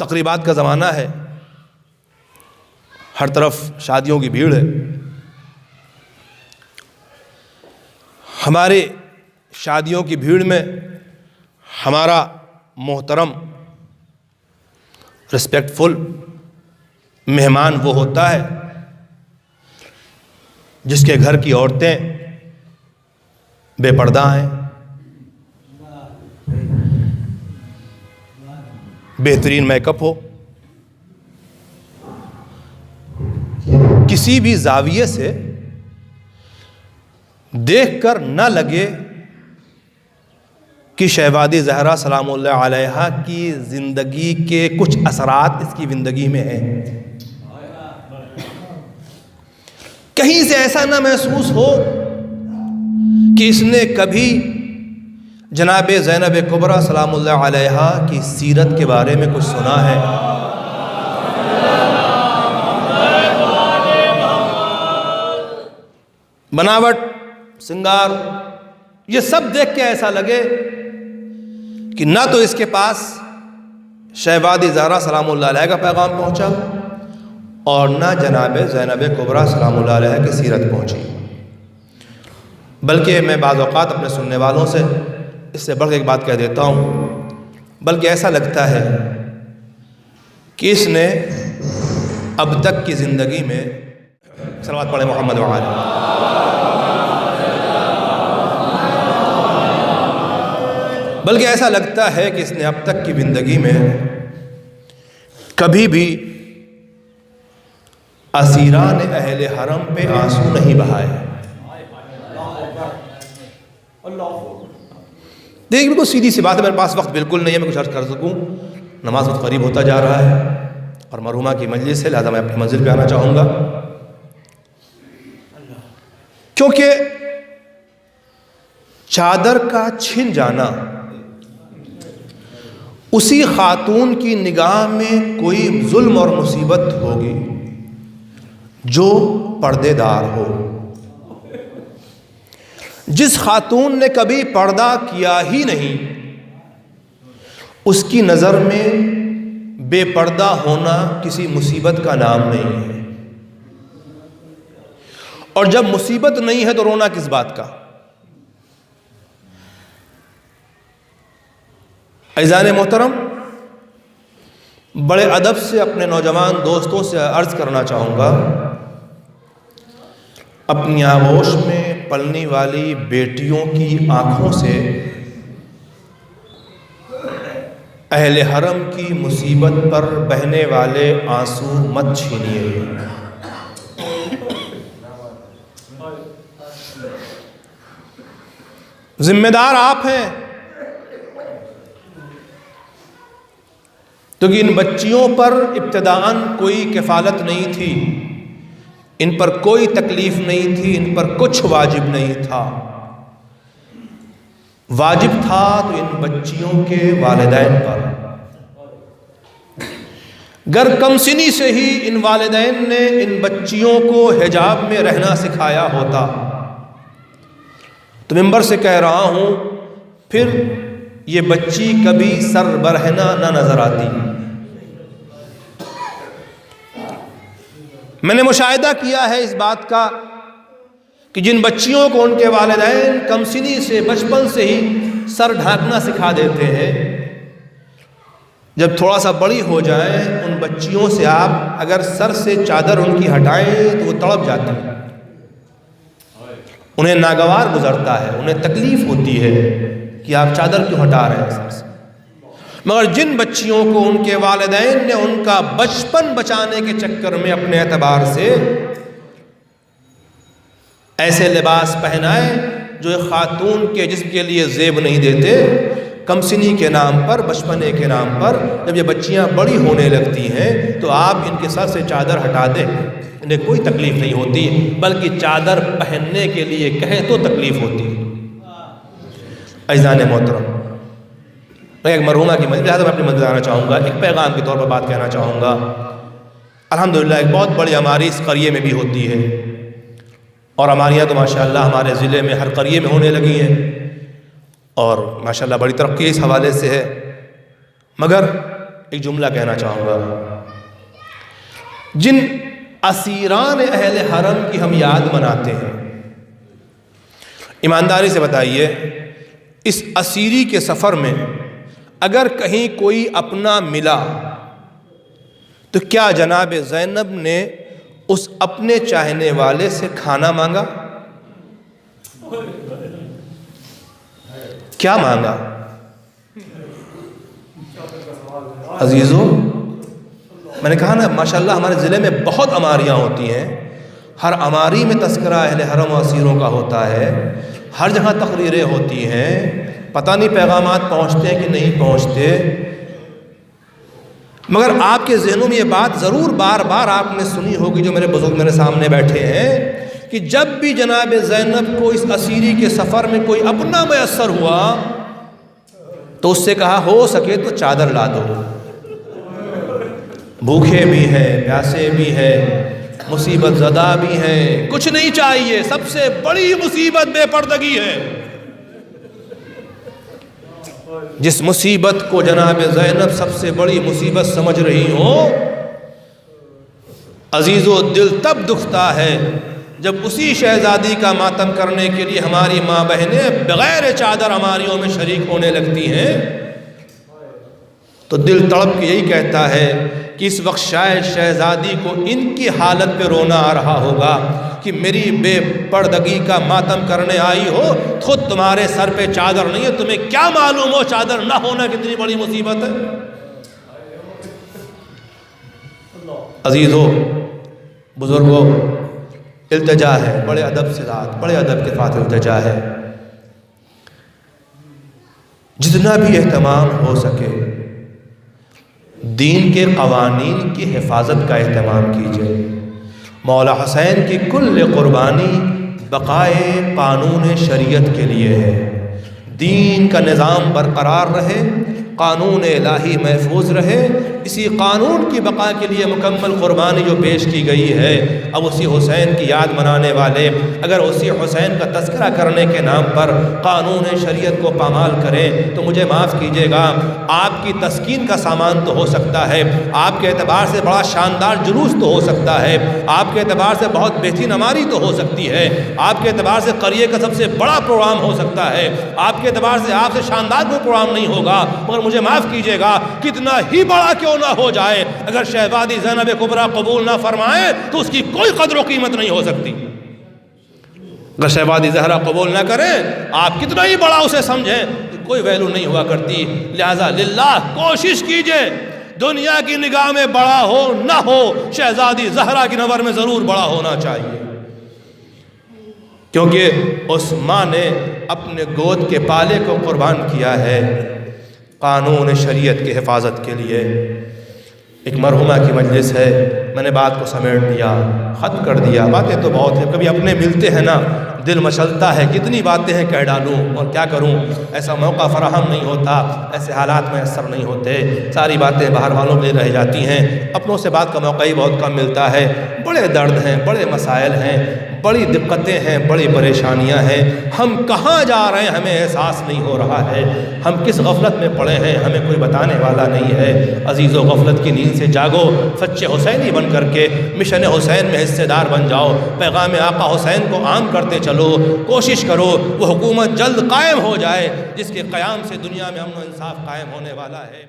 تقریبات کا زمانہ ہے، ہر طرف شادیوں کی بھیڑ ہے. ہمارے شادیوں کی بھیڑ میں ہمارا محترم رسپیکٹ فل مہمان وہ ہوتا ہے جس کے گھر کی عورتیں بے پردہ ہیں، بہترین میک اپ ہو، کسی بھی زاویے سے دیکھ کر نہ لگے کہ شہوادی زہرا سلام اللہ علیہا کی زندگی کے کچھ اثرات اس کی زندگی میں ہیں. کہیں سے ایسا نہ محسوس ہو کہ اس نے کبھی جناب زینب کبریٰ سلام اللہ علیہا کی سیرت کے بارے میں کچھ سنا ہے. بناوٹ، سنگار، یہ سب دیکھ کے ایسا لگے کہ نہ تو اس کے پاس شہوادی زہرا سلام اللہ علیہ کا پیغام پہنچا اور نہ جناب زینب کبریٰ سلام اللہ علیہ کی سیرت پہنچی، بلکہ میں بعض اوقات اپنے سننے والوں سے اس سے بڑھ کے ایک بات کہہ دیتا ہوں، بلکہ ایسا لگتا ہے کہ اس نے اب تک کی زندگی میں صلوات پڑھیں محمد وعلیہ، بلکہ ایسا لگتا ہے کہ اس نے اب تک کی زندگی میں کبھی بھی اسیران اہل حرم پہ آنسو نہیں بہائے. دیکھ بالکل سیدھی سی بات ہے، میرے پاس وقت بالکل نہیں ہے میں کچھ عرض کر سکوں، نماز وقت قریب ہوتا جا رہا ہے اور مرحومہ کی مجلس ہے، لہذا میں اپنی منزل پہ آنا چاہوں گا. کیونکہ چادر کا چھن جانا اسی خاتون کی نگاہ میں کوئی ظلم اور مصیبت ہوگی جو پردے دار ہو. جس خاتون نے کبھی پردہ کیا ہی نہیں اس کی نظر میں بے پردہ ہونا کسی مصیبت کا نام نہیں ہے، اور جب مصیبت نہیں ہے تو رونا کس بات کا. عزیزان محترم، بڑے ادب سے اپنے نوجوان دوستوں سے عرض کرنا چاہوں گا، اپنی آغوش میں پلنے والی بیٹیوں کی آنکھوں سے اہل حرم کی مصیبت پر بہنے والے آنسو مت چھینیے. ذمہ دار آپ ہیں، کیونکہ ان بچیوں پر ابتداءً کوئی کفالت نہیں تھی، ان پر کوئی تکلیف نہیں تھی، ان پر کچھ واجب نہیں تھا. واجب تھا تو ان بچیوں کے والدین پر. گر کمسنی سے ہی ان والدین نے ان بچیوں کو حجاب میں رہنا سکھایا ہوتا تو ممبر سے کہہ رہا ہوں پھر یہ بچی کبھی سر برہنہ نہ نظر آتی. میں نے مشاہدہ کیا ہے اس بات کا کہ جن بچیوں کو ان کے والدین کمسنی سے بچپن سے ہی سر ڈھانکنا سکھا دیتے ہیں، جب تھوڑا سا بڑی ہو جائیں ان بچیوں سے آپ اگر سر سے چادر ان کی ہٹائیں تو وہ تڑپ جاتی ہیں، انہیں ناگوار گزرتا ہے، انہیں تکلیف ہوتی ہے کہ آپ چادر کیوں ہٹا رہے ہیں سر سے. مگر جن بچیوں کو ان کے والدین نے ان کا بچپن بچانے کے چکر میں اپنے اعتبار سے ایسے لباس پہنائے جو ایک خاتون کے جسم کے لیے زیب نہیں دیتے، کمسنی کے نام پر، بچپنے کے نام پر جب یہ بچیاں بڑی ہونے لگتی ہیں تو آپ ان کے سر سے چادر ہٹا دیں، انہیں کوئی تکلیف نہیں ہوتی، بلکہ چادر پہننے کے لیے کہیں تو تکلیف ہوتی ہے. عزیزان محترم، میں ایک مرحومہ کی مجلس میں اپنی مدد آنا چاہوں گا، ایک پیغام کے طور پر بات کہنا چاہوں گا. الحمدللہ ایک بہت بڑی ہماری اس قریے میں بھی ہوتی ہے، اور ہماریاں تو ماشاءاللہ ہمارے ضلع میں ہر قریے میں ہونے لگی ہیں، اور ماشاءاللہ بڑی ترقی اس حوالے سے ہے. مگر ایک جملہ کہنا چاہوں گا. جن اسیران اہل حرم کی ہم یاد مناتے ہیں، ایمانداری سے بتائیے اس اسیری کے سفر میں اگر کہیں کوئی اپنا ملا تو کیا جناب زینب نے اس اپنے چاہنے والے سے کھانا مانگا؟ کیا مانگا؟ عزیزو، میں نے کہا نا ماشاءاللہ ہمارے ضلع میں بہت عماریاں ہوتی ہیں، ہر عماری میں تذکرہ اہل حرم و اسیروں کا ہوتا ہے، ہر جگہ تقریریں ہوتی ہیں، پتہ نہیں پیغامات پہنچتے ہیں کہ نہیں پہنچتے، مگر آپ کے ذہنوں میں یہ بات ضرور بار بار آپ نے سنی ہوگی، جو میرے بزرگ میرے سامنے بیٹھے ہیں، کہ جب بھی جناب زینب کو اس اسیری کے سفر میں کوئی اپنا میسر ہوا تو اس سے کہا ہو سکے تو چادر لا دو، بھوکے بھی ہیں، پیاسے بھی ہیں، مصیبت زدہ بھی ہیں، کچھ نہیں چاہیے، سب سے بڑی مصیبت بے پردگی ہے. جس مصیبت کو جناب زینب سب سے بڑی مصیبت سمجھ رہی ہو، عزیزو دل تب دکھتا ہے جب اسی شہزادی کا ماتم کرنے کے لیے ہماری ماں بہنیں بغیر چادر عماریوں میں شریک ہونے لگتی ہیں، تو دل تڑپ کے یہی کہتا ہے کہ اس وقت شاید شہزادی کو ان کی حالت پہ رونا آ رہا ہوگا کہ میری بے پردگی کا ماتم کرنے آئی ہو، خود تمہارے سر پہ چادر نہیں ہے، تمہیں کیا معلوم ہو چادر نہ ہونا کتنی بڑی مصیبت ہے. عزیزو، بزرگو، التجا ہے، بڑے ادب سے ذات، بڑے ادب کے ساتھ التجا ہے، جتنا بھی اہتمام ہو سکے دین کے قوانین کی حفاظت کا اہتمام کیجئے. مولا حسین کی کل قربانی بقائے قانون شریعت کے لیے ہے، دین کا نظام برقرار رہے، قانون الہی محفوظ رہے، اسی قانون کی بقا کے لیے مکمل قربانی جو پیش کی گئی ہے. اب اسی حسین کی یاد منانے والے اگر اسی حسین کا تذکرہ کرنے کے نام پر قانون شریعت کو پامال کریں تو مجھے معاف کیجیے گا، آپ کی تسکین کا سامان تو ہو سکتا ہے، آپ کے اعتبار سے بڑا شاندار جلوس تو ہو سکتا ہے، آپ کے اعتبار سے بہت بہترین عماری تو ہو سکتی ہے، آپ کے اعتبار سے قریے کا سب سے بڑا پروگرام ہو سکتا ہے، آپ کے اعتبار سے آپ سے شاندار کوئی پروگرام نہیں ہوگا، مگر مجھے معاف کیجیے گا کتنا ہی بڑا کیوں نہ ہو جائے، اگر شہزادی زینب کبریٰ قبول نہ فرمائے تو اس کی کوئی قدر و قیمت نہیں ہو سکتی. اگر شہزادی زہرا قبول نہ کریں، آپ کتنا ہی بڑا اسے سمجھیں، کوئی ویلو نہیں ہوا کرتی. لہذا للہ کوشش کیجئے دنیا کی نگاہ میں بڑا ہو نہ ہو، شہزادی زہرا کی نظر میں ضرور بڑا ہونا چاہیے، کیونکہ اس ماں نے اپنے گود کے پالے کو قربان کیا ہے قانون شریعت کی حفاظت کے لیے. ایک مرحومہ کی مجلس ہے، میں نے بات کو سمیٹ دیا، ختم کر دیا، باتیں تو بہت ہیں، کبھی اپنے ملتے ہیں نا دل مچلتا ہے کتنی باتیں ہیں کہہ ڈالوں اور کیا کروں، ایسا موقع فراہم نہیں ہوتا، ایسے حالات میں میسر نہیں ہوتے، ساری باتیں باہر والوں کے لیے رہ جاتی ہیں، اپنوں سے بات کا موقع ہی بہت کم ملتا ہے. بڑے درد ہیں، بڑے مسائل ہیں، بڑی دقتیں ہیں، بڑی پریشانیاں ہیں، ہم کہاں جا رہے ہیں ہمیں احساس نہیں ہو رہا ہے، ہم کس غفلت میں پڑے ہیں ہمیں کوئی بتانے والا نہیں ہے. عزیزو، غفلت کی نیند سے جاگو، سچے حسینی بن کر کے مشن حسین میں حصے دار بن جاؤ، پیغام آقا حسین کو عام کرتے چلو، کوشش کرو وہ حکومت جلد قائم ہو جائے جس کے قیام سے دنیا میں امن و انصاف قائم ہونے والا ہے.